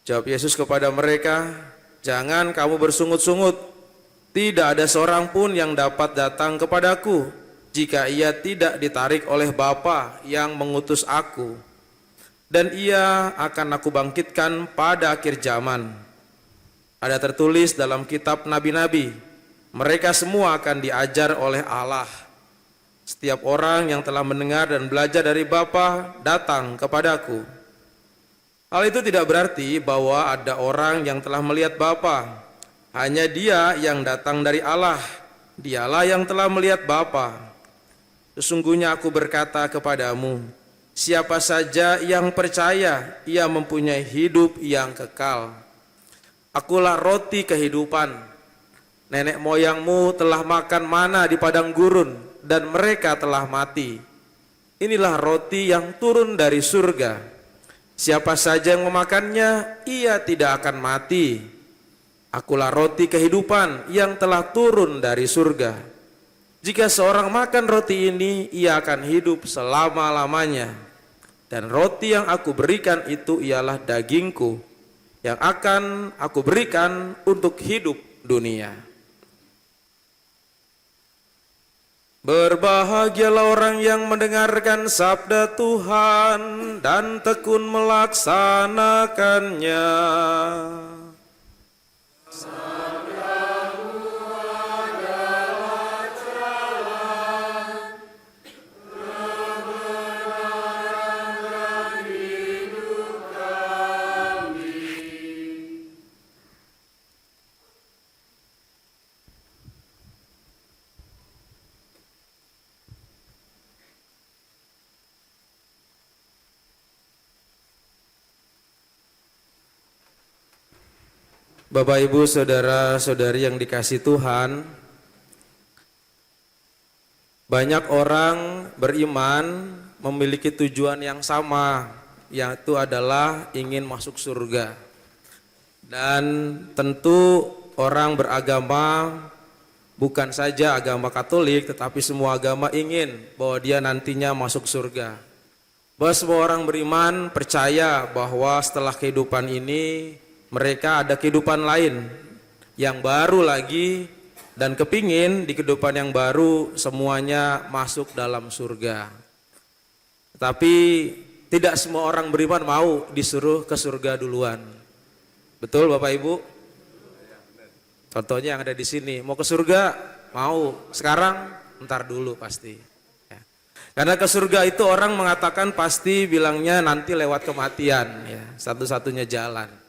Jawab Yesus kepada mereka, "Jangan kamu bersungut-sungut. Tidak ada seorang pun yang dapat datang kepadaku jika ia tidak ditarik oleh Bapa yang mengutus aku. Dan ia akan aku bangkitkan pada akhir zaman. Ada tertulis dalam kitab nabi-nabi, mereka semua akan diajar oleh Allah. Setiap orang yang telah mendengar dan belajar dari Bapa datang kepadaku." Hal itu tidak berarti bahwa ada orang yang telah melihat Bapa. Hanya Dia yang datang dari Allah. Dialah yang telah melihat Bapa. Sesungguhnya aku berkata kepadamu, siapa saja yang percaya, ia mempunyai hidup yang kekal. Akulah roti kehidupan. Nenek moyangmu telah makan mana di padang gurun, dan mereka telah mati. Inilah roti yang turun dari surga. Siapa saja yang memakannya, ia tidak akan mati. Akulah roti kehidupan yang telah turun dari surga. Jika seorang makan roti ini, ia akan hidup selama-lamanya. Dan roti yang aku berikan itu ialah dagingku, yang akan aku berikan untuk hidup dunia. Berbahagialah orang yang mendengarkan sabda Tuhan dan tekun melaksanakannya. Bapak, Ibu, Saudara-saudari yang dikasihi Tuhan, banyak orang beriman memiliki tujuan yang sama, yaitu adalah ingin masuk surga. Dan tentu orang beragama bukan saja agama Katolik, tetapi semua agama ingin bahwa dia nantinya masuk surga. Bahwa semua orang beriman percaya bahwa setelah kehidupan ini mereka ada kehidupan lain yang baru lagi, dan kepingin di kehidupan yang baru semuanya masuk dalam surga. Tapi tidak semua orang beriman mau disuruh ke surga duluan. Betul Bapak Ibu? Contohnya yang ada di sini, mau ke surga mau, sekarang ntar dulu pasti. Ya. Karena ke surga itu orang mengatakan pasti bilangnya nanti lewat kematian, ya, satu-satunya jalan.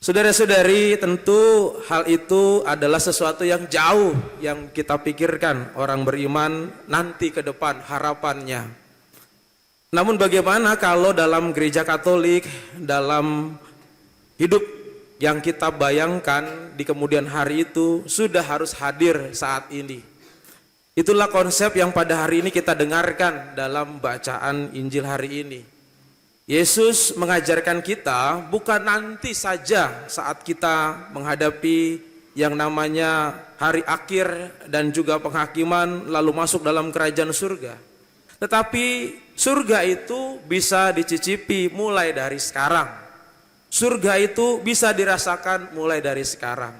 Saudara-saudari, tentu hal itu adalah sesuatu yang jauh yang kita pikirkan orang beriman nanti ke depan harapannya. Namun bagaimana kalau dalam gereja Katolik, dalam hidup yang kita bayangkan di kemudian hari itu sudah harus hadir saat ini. Itulah konsep yang pada hari ini kita dengarkan dalam bacaan Injil hari ini. Yesus mengajarkan kita bukan nanti saja saat kita menghadapi yang namanya hari akhir dan juga penghakiman lalu masuk dalam kerajaan surga. Tetapi surga itu bisa dicicipi mulai dari sekarang. Surga itu bisa dirasakan mulai dari sekarang.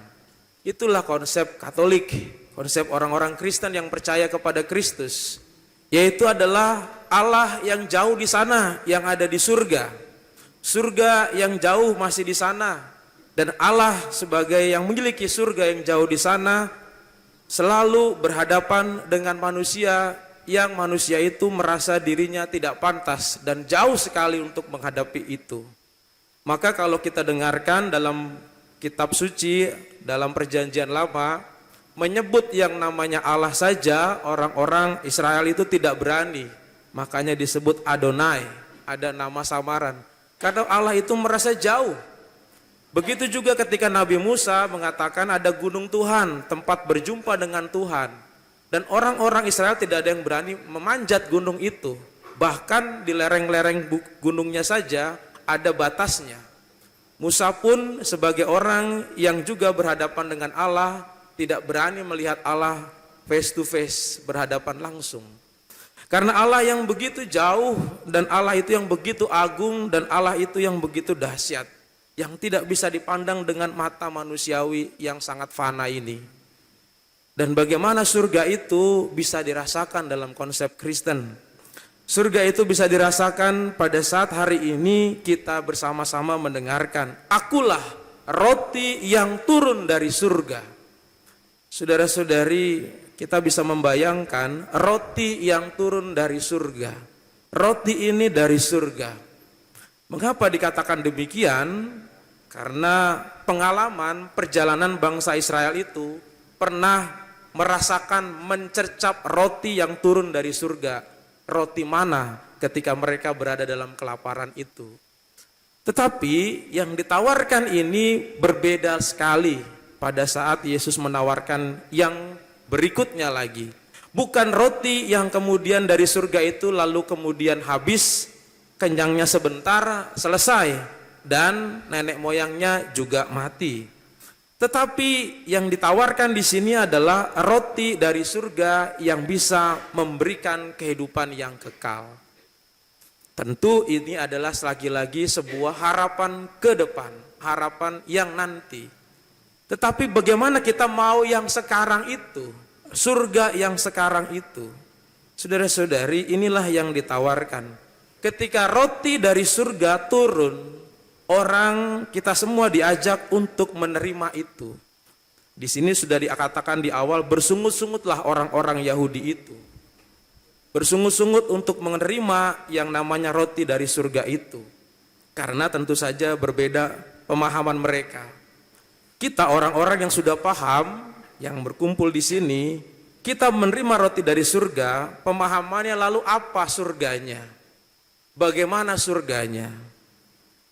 Itulah konsep Katolik, konsep orang-orang Kristen yang percaya kepada Kristus. Yaitu adalah Allah yang jauh di sana, yang ada di surga. Surga yang jauh masih di sana. Dan Allah sebagai yang memiliki surga yang jauh di sana selalu berhadapan dengan manusia yang manusia itu merasa dirinya tidak pantas dan jauh sekali untuk menghadapi itu. Maka kalau kita dengarkan dalam kitab suci, dalam perjanjian lama, menyebut yang namanya Allah saja, orang-orang Israel itu tidak berani. Makanya disebut Adonai, ada nama samaran. Karena Allah itu merasa jauh. Begitu juga ketika Nabi Musa mengatakan ada gunung Tuhan, tempat berjumpa dengan Tuhan. Dan orang-orang Israel tidak ada yang berani memanjat gunung itu. Bahkan di lereng-lereng gunungnya saja ada batasnya. Musa pun sebagai orang yang juga berhadapan dengan Allah, tidak berani melihat Allah face to face, berhadapan langsung. Karena Allah yang begitu jauh dan Allah itu yang begitu agung dan Allah itu yang begitu dahsyat. yang tidak bisa dipandang dengan mata manusiawi yang sangat fana ini. Dan bagaimana surga itu bisa dirasakan dalam konsep Kristen. Surga itu bisa dirasakan pada saat hari ini kita bersama-sama mendengarkan, "Akulah roti yang turun dari surga." Saudara-saudari, kita bisa membayangkan roti yang turun dari surga. Roti ini dari surga. Mengapa dikatakan demikian? Karena pengalaman perjalanan bangsa Israel itu pernah merasakan mencercap roti yang turun dari surga. Roti mana ketika mereka berada dalam kelaparan itu. Tetapi yang ditawarkan ini berbeda sekali pada saat Yesus menawarkan yang berikutnya lagi. Bukan roti yang kemudian dari surga itu lalu kemudian habis, kenyangnya sebentar, selesai, dan nenek moyangnya juga mati. Tetapi yang ditawarkan di sini adalah roti dari surga yang bisa memberikan kehidupan yang kekal. Tentu ini adalah lagi-lagi sebuah harapan ke depan, harapan yang nanti. Tetapi bagaimana kita mau yang sekarang itu, surga yang sekarang itu? Saudara-saudari, inilah yang ditawarkan. Ketika roti dari surga turun, orang kita semua diajak untuk menerima itu. Di sini sudah dikatakan di awal, bersungut-sungutlah orang-orang Yahudi itu. Bersungut-sungut untuk menerima yang namanya roti dari surga itu. Karena tentu saja berbeda pemahaman mereka. Kita orang-orang yang sudah paham, yang berkumpul di sini, kita menerima roti dari surga, pemahamannya lalu apa surganya? Bagaimana surganya?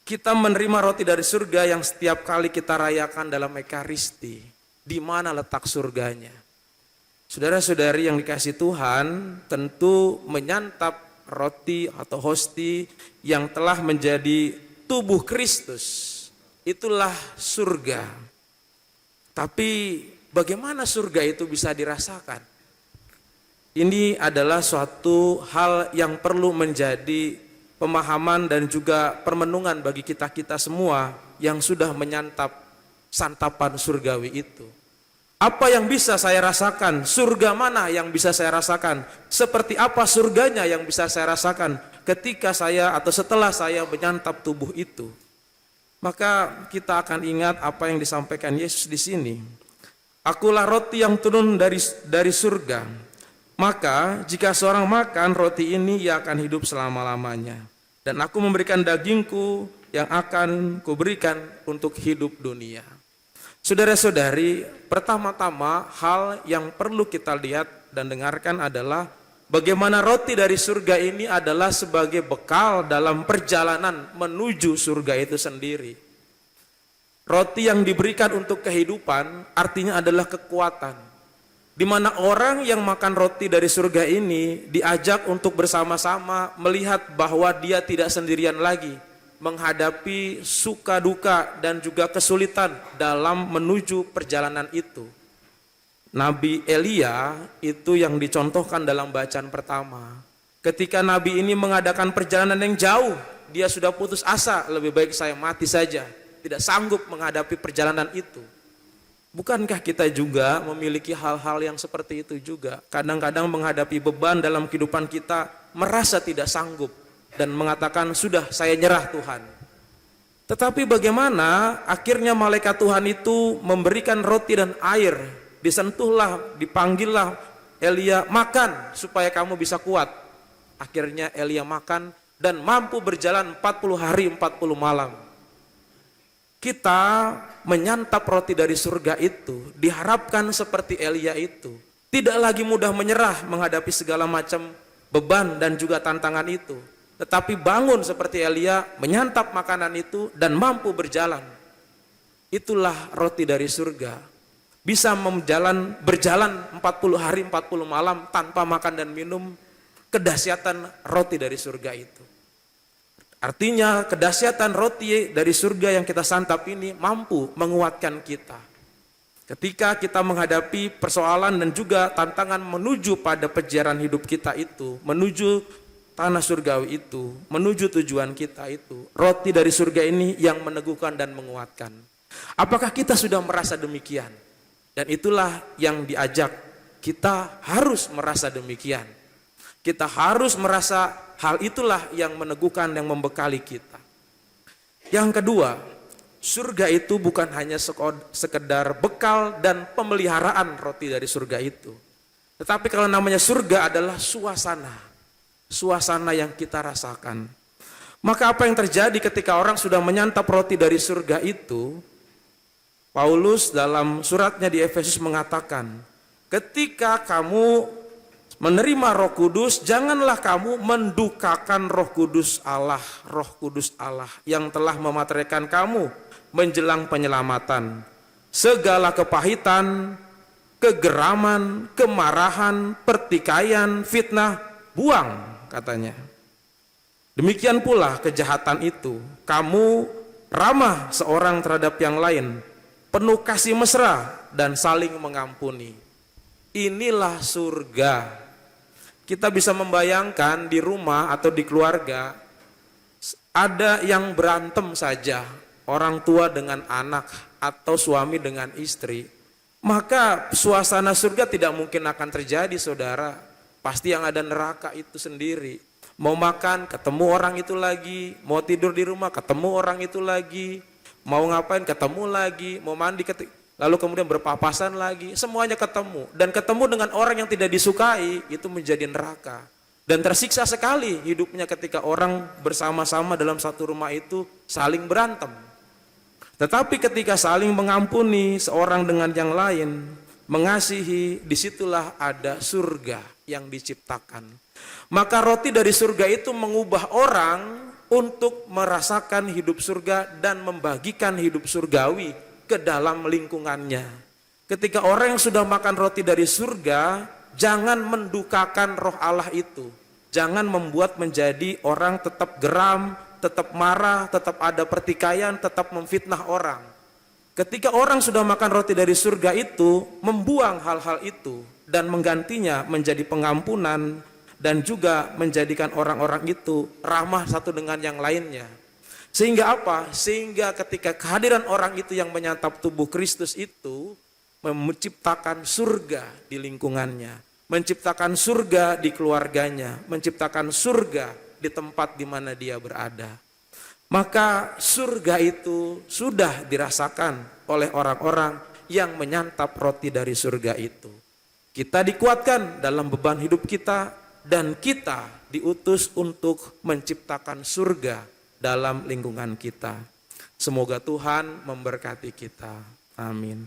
Kita menerima roti dari surga yang setiap kali kita rayakan dalam Ekaristi. Di mana letak surganya? Saudara-saudari yang dikasihi Tuhan, tentu menyantap roti atau hosti yang telah menjadi tubuh Kristus. Itulah surga. Tapi bagaimana surga itu bisa dirasakan? Ini adalah suatu hal yang perlu menjadi pemahaman dan juga permenungan bagi kita-kita semua yang sudah menyantap santapan surgawi itu. Apa yang bisa saya rasakan? Surga mana yang bisa saya rasakan? Seperti apa surganya yang bisa saya rasakan ketika saya atau setelah saya menyantap tubuh itu? Maka kita akan ingat apa yang disampaikan Yesus di sini. Akulah roti yang turun dari surga. Maka jika seorang makan roti ini, ia akan hidup selama-lamanya. Dan aku memberikan dagingku yang akan kuberikan untuk hidup dunia. Saudara-saudari, pertama-tama hal yang perlu kita lihat dan dengarkan adalah bagaimana roti dari surga ini adalah sebagai bekal dalam perjalanan menuju surga itu sendiri. Roti yang diberikan untuk kehidupan artinya adalah kekuatan. Di mana orang yang makan roti dari surga ini diajak untuk bersama-sama melihat bahwa dia tidak sendirian lagi menghadapi suka duka dan juga kesulitan dalam menuju perjalanan itu. Nabi Elia itu yang dicontohkan dalam bacaan pertama. Ketika Nabi ini mengadakan perjalanan yang jauh, dia sudah putus asa, lebih baik saya mati saja, tidak sanggup menghadapi perjalanan itu. Bukankah kita juga memiliki hal-hal yang seperti itu juga? Kadang-kadang menghadapi beban dalam kehidupan kita, merasa tidak sanggup dan mengatakan, sudah saya nyerah Tuhan. Tetapi bagaimana akhirnya malaikat Tuhan itu memberikan roti dan air, disentuhlah, dipanggillah Elia, makan supaya kamu bisa kuat. Akhirnya Elia makan dan mampu berjalan 40 hari 40 malam. Kita menyantap roti dari surga itu diharapkan seperti Elia itu. Tidak lagi mudah menyerah menghadapi segala macam beban dan juga tantangan itu. Tetapi bangun seperti Elia, menyantap makanan itu dan mampu berjalan. Itulah roti dari surga. Bisa berjalan 40 hari 40 malam tanpa makan dan minum, kedahsyatan roti dari surga itu. Artinya kedahsyatan roti dari surga yang kita santap ini mampu menguatkan kita. Ketika kita menghadapi persoalan dan juga tantangan menuju pada perjalanan hidup kita itu, menuju tanah surgawi itu, menuju tujuan kita itu, roti dari surga ini yang meneguhkan dan menguatkan. Apakah kita sudah merasa demikian? Dan itulah yang diajak, kita harus merasa demikian. Kita harus merasa hal itulah yang meneguhkan, yang membekali kita. Yang kedua, surga itu bukan hanya sekedar bekal dan pemeliharaan roti dari surga itu. Tetapi kalau namanya surga adalah suasana yang kita rasakan. Maka apa yang terjadi ketika orang sudah menyantap roti dari surga itu? Paulus dalam suratnya di Efesus mengatakan, ketika kamu menerima Roh Kudus, janganlah kamu mendukakan Roh Kudus Allah yang telah memateraikan kamu menjelang penyelamatan. Segala kepahitan, kegeraman, kemarahan, pertikaian, fitnah, buang, katanya. Demikian pula kejahatan itu, kamu ramah seorang terhadap yang lain, penuh kasih mesra dan saling mengampuni. Inilah surga. Kita bisa membayangkan di rumah atau di keluarga, ada yang berantem saja, orang tua dengan anak atau suami dengan istri, maka suasana surga tidak mungkin akan terjadi, saudara. Pasti yang ada neraka itu sendiri. Mau makan, ketemu orang itu lagi. Mau tidur di rumah, ketemu orang itu lagi. Mau ngapain, ketemu lagi. Mau mandi, lalu kemudian berpapasan lagi. Semuanya ketemu. Dan ketemu dengan orang yang tidak disukai, itu menjadi neraka. Dan tersiksa sekali hidupnya ketika orang bersama-sama dalam satu rumah itu saling berantem. Tetapi ketika saling mengampuni seorang dengan yang lain, mengasihi, disitulah ada surga yang diciptakan. Maka roti dari surga itu mengubah orang untuk merasakan hidup surga dan membagikan hidup surgawi ke dalam lingkungannya. Ketika orang yang sudah makan roti dari surga, jangan mendukakan roh Allah itu. Jangan membuat menjadi orang tetap geram, tetap marah, tetap ada pertikaian, tetap memfitnah orang. Ketika orang sudah makan roti dari surga itu, membuang hal-hal itu dan menggantinya menjadi pengampunan dan juga menjadikan orang-orang itu ramah satu dengan yang lainnya. Sehingga apa? Sehingga ketika kehadiran orang itu yang menyantap tubuh Kristus itu menciptakan surga di lingkungannya, menciptakan surga di keluarganya, menciptakan surga di tempat di mana dia berada. Maka surga itu sudah dirasakan oleh orang-orang yang menyantap roti dari surga itu. Kita dikuatkan dalam beban hidup kita dan kita diutus untuk menciptakan surga dalam lingkungan kita. Semoga Tuhan memberkati kita. Amin.